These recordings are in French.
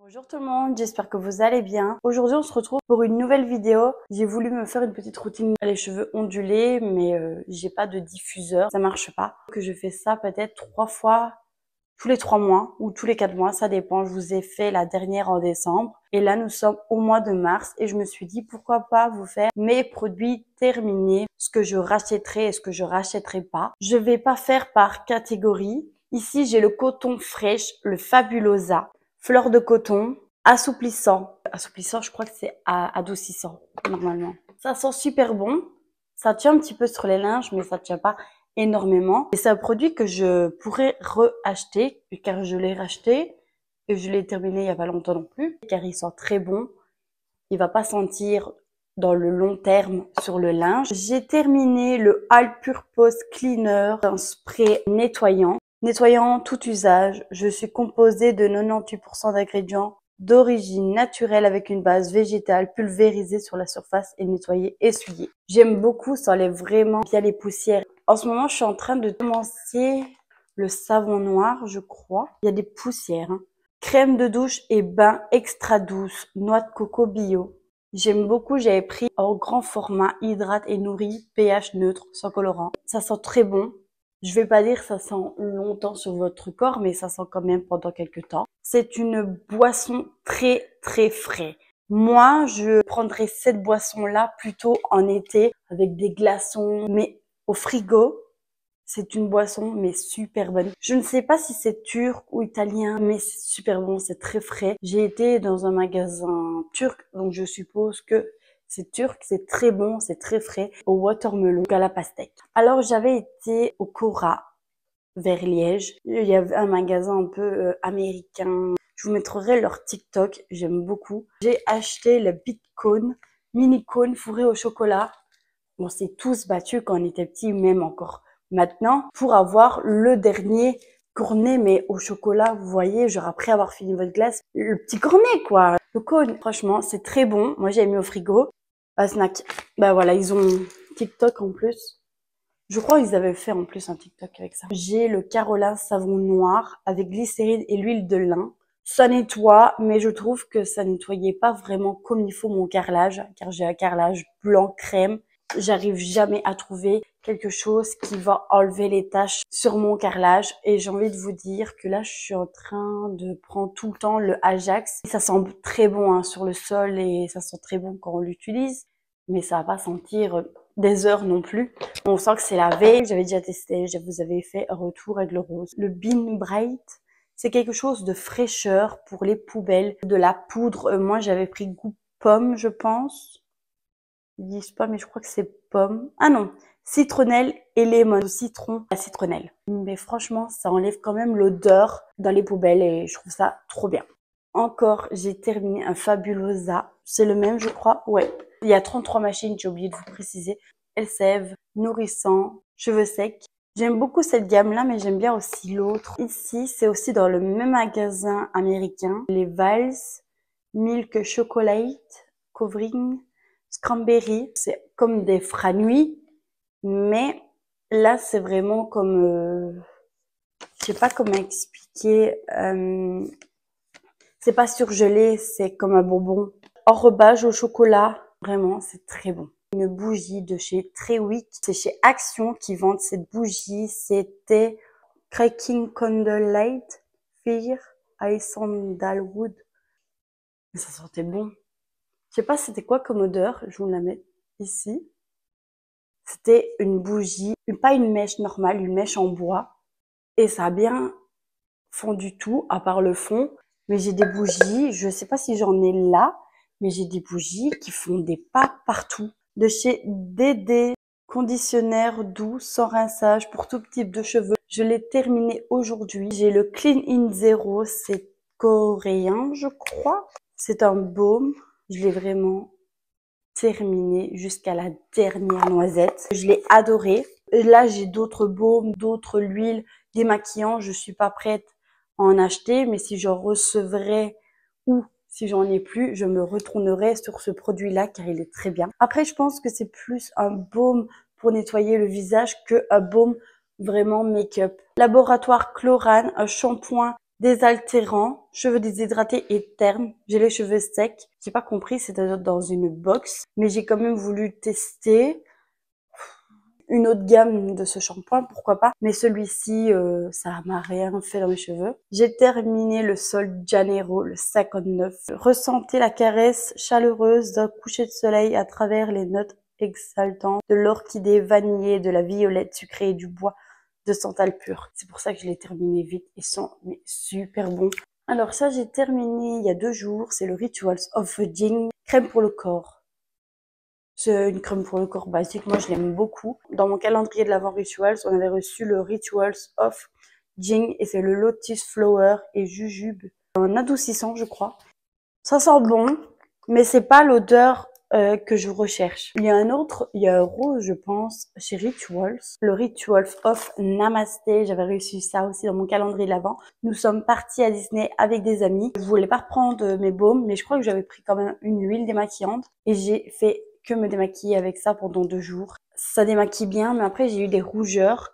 Bonjour tout le monde, j'espère que vous allez bien. Aujourd'hui, on se retrouve pour une nouvelle vidéo. J'ai voulu me faire une petite routine, les cheveux ondulés, mais j'ai pas de diffuseur, ça marche pas. Que je fais ça peut-être 3 fois tous les 3 mois ou tous les 4 mois, ça dépend. Je vous ai fait la dernière en décembre et là nous sommes au mois de mars et je me suis dit pourquoi pas vous faire mes produits terminés, ce que je rachèterai et ce que je rachèterai pas. Je vais pas faire par catégorie. Ici, j'ai le coton fraîche, le Fabulosa, fleur de coton, assouplissant. Assouplissant, je crois que c'est adoucissant normalement. Ça sent super bon. Ça tient un petit peu sur les linges, mais ça tient pas énormément. Et c'est un produit que je pourrais re-acheter, car je l'ai racheté et je l'ai terminé il y a pas longtemps non plus, car il sent très bon. Il va pas sentir dans le long terme sur le linge. J'ai terminé le All Purpose Cleaner, un spray nettoyant. Nettoyant tout usage. Je suis composée de 98% d'ingrédients d'origine naturelle avec une base végétale pulvérisée sur la surface et nettoyée, essuyée. J'aime beaucoup, ça enlève vraiment bien les poussières. En ce moment, je suis en train de commencer le savon noir, je crois. Il y a des poussières. Crème de douche et bain extra douce, noix de coco bio. J'aime beaucoup, j'avais pris en grand format, hydrate et nourrit, pH neutre, sans colorant. Ça sent très bon. Je vais pas dire que ça sent longtemps sur votre corps, mais ça sent quand même pendant quelques temps. C'est une boisson très très frais. Moi, je prendrais cette boisson-là plutôt en été avec des glaçons, mais au frigo. C'est une boisson, mais super bonne. Je ne sais pas si c'est turc ou italien, mais c'est super bon, c'est très frais. J'ai été dans un magasin turc, donc je suppose que c'est turc, c'est très bon, c'est très frais, au watermelon, à la pastèque. Alors j'avais été au Cora, vers Liège. Il y avait un magasin un peu américain. Je vous mettrai leur TikTok, j'aime beaucoup. J'ai acheté le Bitcone, mini cône fourré au chocolat. On s'est tous battus quand on était petits, même encore maintenant, pour avoir le dernier cornet, mais au chocolat, vous voyez, genre après avoir fini votre glace, le petit cornet, quoi. Le cône, franchement, c'est très bon. Moi, j'ai mis au frigo. Snack. Bah voilà, ils ont TikTok en plus. Je crois qu'ils avaient fait en plus un TikTok avec ça. J'ai le Carolin savon noir avec glycérine et l'huile de lin. Ça nettoie, mais je trouve que ça nettoyait pas vraiment comme il faut mon carrelage, car j'ai un carrelage blanc crème. J'arrive jamais à trouver quelque chose qui va enlever les taches sur mon carrelage. Et j'ai envie de vous dire que là, je suis en train de prendre tout le temps le Ajax. Ça sent très bon sur le sol et ça sent très bon quand on l'utilise. Mais ça va pas sentir des heures non plus. On sent que c'est lavé. J'avais déjà testé, je vous avais fait un retour avec le rose. Le Bean Bright, c'est quelque chose de fraîcheur pour les poubelles. De la poudre, moi j'avais pris goût pomme, je pense. Ils disent pas, mais je crois que c'est pomme. Ah non, citronnelle et lemon, citron à citronnelle. Mais franchement, ça enlève quand même l'odeur dans les poubelles et je trouve ça trop bien. Encore, j'ai terminé un Fabulosa. C'est le même, je crois. Ouais. Il y a 33 machines, j'ai oublié de vous préciser. Elseve, nourrissant, cheveux secs. J'aime beaucoup cette gamme-là, mais j'aime bien aussi l'autre. Ici, c'est aussi dans le même magasin américain. Les Vals, Milk Chocolate, Covering, Cranberry. C'est comme des Franui, mais là, c'est vraiment comme... je sais pas comment expliquer... c'est pas surgelé, c'est comme un bonbon. Enrobage au chocolat, vraiment, c'est très bon. Une bougie de chez Trewick, c'est chez Action qui vendent cette bougie. C'était Cracking Candlelight, Fire, Ice Sandalwood. Mais ça sentait bon. Je sais pas c'était quoi comme odeur, je vous la mets ici. C'était une bougie, pas une mèche normale, une mèche en bois. Et ça a bien fondu tout, à part le fond. Mais j'ai des bougies, je sais pas si j'en ai là, mais j'ai des bougies qui font des pas partout. De chez Dédé, conditionnaire doux, sans rinçage, pour tout type de cheveux. Je l'ai terminé aujourd'hui. J'ai le Clean In Zero, c'est coréen, je crois. C'est un baume. Je l'ai vraiment terminé jusqu'à la dernière noisette. Je l'ai adoré. Là, j'ai d'autres baumes, d'autres huiles démaquillants. Je suis pas prête à en acheter, mais si j'en recevrais ou si j'en ai plus, je me retournerai sur ce produit-là car il est très bien. Après, je pense que c'est plus un baume pour nettoyer le visage que un baume vraiment make-up. Laboratoire Chlorane, un shampoing désaltérant, cheveux déshydratés et terne. J'ai les cheveux secs. J'ai pas compris, c'était dans une box, mais j'ai quand même voulu tester une autre gamme de ce shampoing, pourquoi pas. Mais celui-ci, ça m'a rien fait dans mes cheveux. J'ai terminé le Sol Janeiro, le 59. Ressentez la caresse chaleureuse d'un coucher de soleil à travers les notes exaltantes de l'orchidée vanillée, de la violette sucrée et du bois de santal pur. C'est pour ça que je l'ai terminé vite. Ils sont mais super bons. Alors ça, j'ai terminé il y a 2 jours. C'est le Rituals of Aging, crème pour le corps. C'est une crème pour le corps basique, moi je l'aime beaucoup. Dans mon calendrier de l'Avent Rituals, on avait reçu le Rituals of Jing et c'est le Lotus Flower et Jujube. Un adoucissant je crois. Ça sent bon, mais c'est pas l'odeur que je recherche. Il y a un rose je pense, chez Rituals. Le Rituals of Namasté, j'avais reçu ça aussi dans mon calendrier de l'Avent. Nous sommes partis à Disney avec des amis. Je voulais pas reprendre mes baumes, mais je crois que j'avais pris quand même une huile démaquillante et j'ai fait que me démaquiller avec ça pendant 2 jours. Ça démaquille bien, mais après j'ai eu des rougeurs.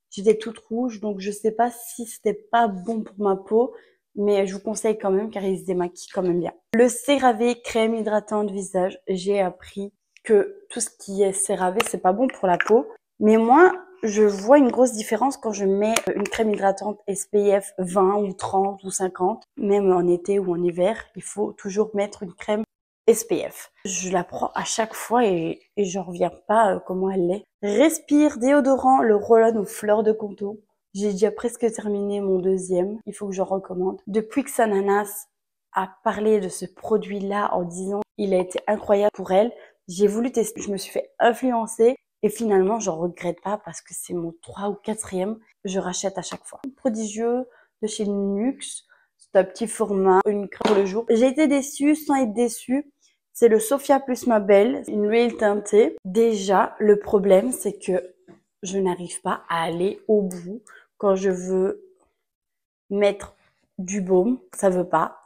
J'étais toute rouge, donc je sais pas si c'était pas bon pour ma peau, mais je vous conseille quand même car il se démaquille quand même bien. Le CeraVe crème hydratante visage, j'ai appris que tout ce qui est CeraVe c'est pas bon pour la peau, mais moi je vois une grosse différence quand je mets une crème hydratante SPF 20 ou 30 ou 50, même en été ou en hiver, il faut toujours mettre une crème SPF. Je la prends à chaque fois et j'en reviens pas comment elle est. Respire déodorant, le roll-on aux fleurs de coton. J'ai déjà presque terminé mon 2e. Il faut que j'en recommande. Depuis que Sananas a parlé de ce produit-là en disant il a été incroyable pour elle, j'ai voulu tester. Je me suis fait influencer et finalement j'en regrette pas parce que c'est mon 3 ou 4e. Je rachète à chaque fois. Prodigieux de chez Nuxe. C'est un petit format, une crème pour le jour. J'ai été déçue sans être déçue. C'est le Sophia Plus Ma Belle, une huile teintée. Déjà, le problème, c'est que je n'arrive pas à aller au bout quand je veux mettre du baume. Ça veut pas.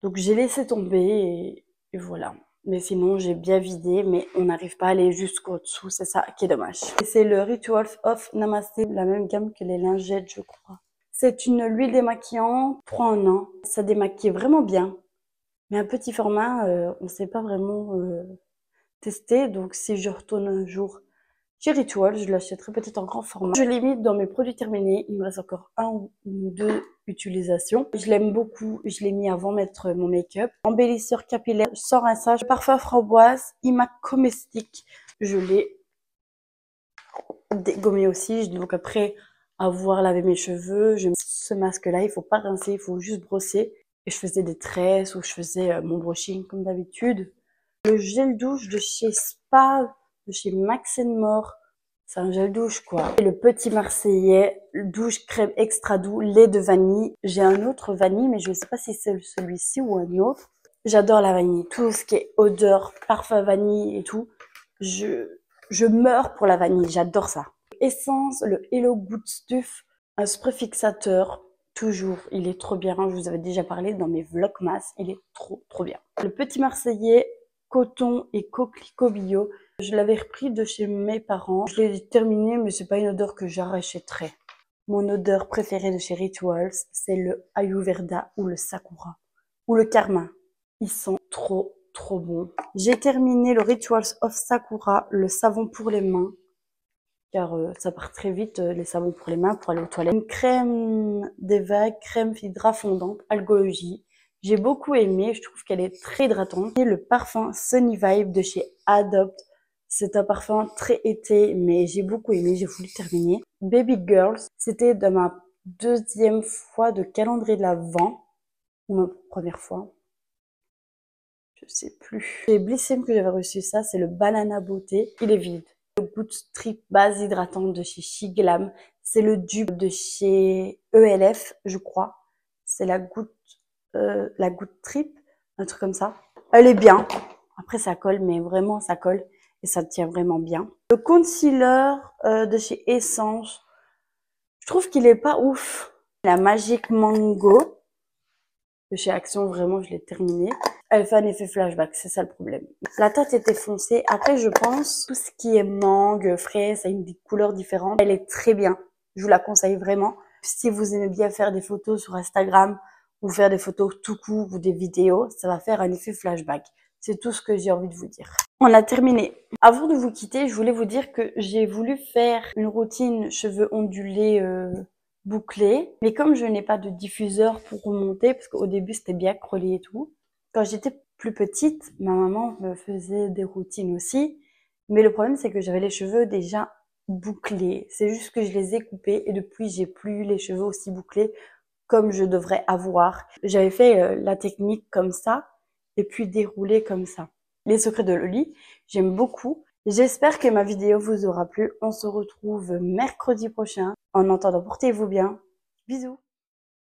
Donc, j'ai laissé tomber et voilà. Mais sinon, j'ai bien vidé, mais on n'arrive pas à aller jusqu'au dessous. C'est ça qui est dommage. Et c'est le Rituals of Namasté, la même gamme que les lingettes, je crois. C'est une huile démaquillante, 3 en 1. Ça démaquille vraiment bien. Mais un petit format, on ne sait pas vraiment tester. Donc si je retourne un jour chez Ritual, je l'achèterai peut-être en grand format. Je l'ai mis dans mes produits terminés. Il me reste encore 1 ou 2 utilisations. Je l'aime beaucoup. Je l'ai mis avant mettre mon make-up. Embellisseur capillaire sans rinçage. Parfum framboise. Imac Comestique. Je l'ai dégommé aussi. Donc après avoir lavé mes cheveux, ce masque-là, il faut pas rincer, il faut juste brosser. Et je faisais des tresses ou je faisais mon brushing comme d'habitude. Le gel douche de chez Spa, de chez Max More. C'est un gel douche quoi. Et le petit Marseillais, douche crème extra doux, lait de vanille. J'ai un autre vanille, mais je ne sais pas si c'est celui-ci ou un autre. J'adore la vanille. Tout ce qui est odeur, parfum vanille et tout. Je meurs pour la vanille, j'adore ça. Essence, le Hello Good Stuff, un spray fixateur. Toujours, il est trop bien. Je vous avais déjà parlé dans mes vlogmas. Il est trop bien. Le petit Marseillais, coton et coquelicot bio. Je l'avais repris de chez mes parents. Je l'ai terminé, mais c'est pas une odeur que j'arrêterais. Mon odeur préférée de chez Rituals, c'est le Ayurveda ou le Sakura ou le Karma. Ils sont trop bons. J'ai terminé le Rituals of Sakura, le savon pour les mains. Car ça part très vite, les savons pour les mains, pour aller aux toilettes. Une crème des vagues, crème hydra fondante, algologie. J'ai beaucoup aimé, je trouve qu'elle est très hydratante. Et le parfum Sunny Vibe de chez Adopt. C'est un parfum très été, mais j'ai beaucoup aimé, j'ai voulu terminer. Baby Girls, c'était de ma 2e fois de calendrier de l'Avent, ou ma première fois. Je sais plus. Chez Blissim que j'avais reçu ça, c'est le Banana Beauté. Il est vide. Le Good Strip base hydratante de chez Shiglam. C'est le dupe de chez ELF, je crois. C'est la Good Trip, un truc comme ça. Elle est bien. Après, ça colle, mais vraiment, ça colle. Et ça tient vraiment bien. Le concealer de chez Essence. Je trouve qu'il est pas ouf. La Magic Mango de chez Action, vraiment, je l'ai terminé. Elle fait un effet flashback, c'est ça le problème. La teinte était foncée. Après, je pense, tout ce qui est mangue, fraise, ça a des couleurs différentes. Elle est très bien. Je vous la conseille vraiment. Si vous aimez bien faire des photos sur Instagram ou faire des photos tout court ou des vidéos, ça va faire un effet flashback. C'est tout ce que j'ai envie de vous dire. On a terminé. Avant de vous quitter, je voulais vous dire que j'ai voulu faire une routine cheveux ondulés bouclés. Mais comme je n'ai pas de diffuseur pour remonter, parce qu'au début c'était bien collé et tout. Quand j'étais plus petite, ma maman me faisait des routines aussi. Mais le problème c'est que j'avais les cheveux déjà bouclés. C'est juste que je les ai coupés et depuis j'ai plus les cheveux aussi bouclés comme je devrais avoir. J'avais fait la technique comme ça et puis déroulé comme ça. Les secrets de Loli, j'aime beaucoup. J'espère que ma vidéo vous aura plu. On se retrouve mercredi prochain. En attendant, portez-vous bien. Bisous.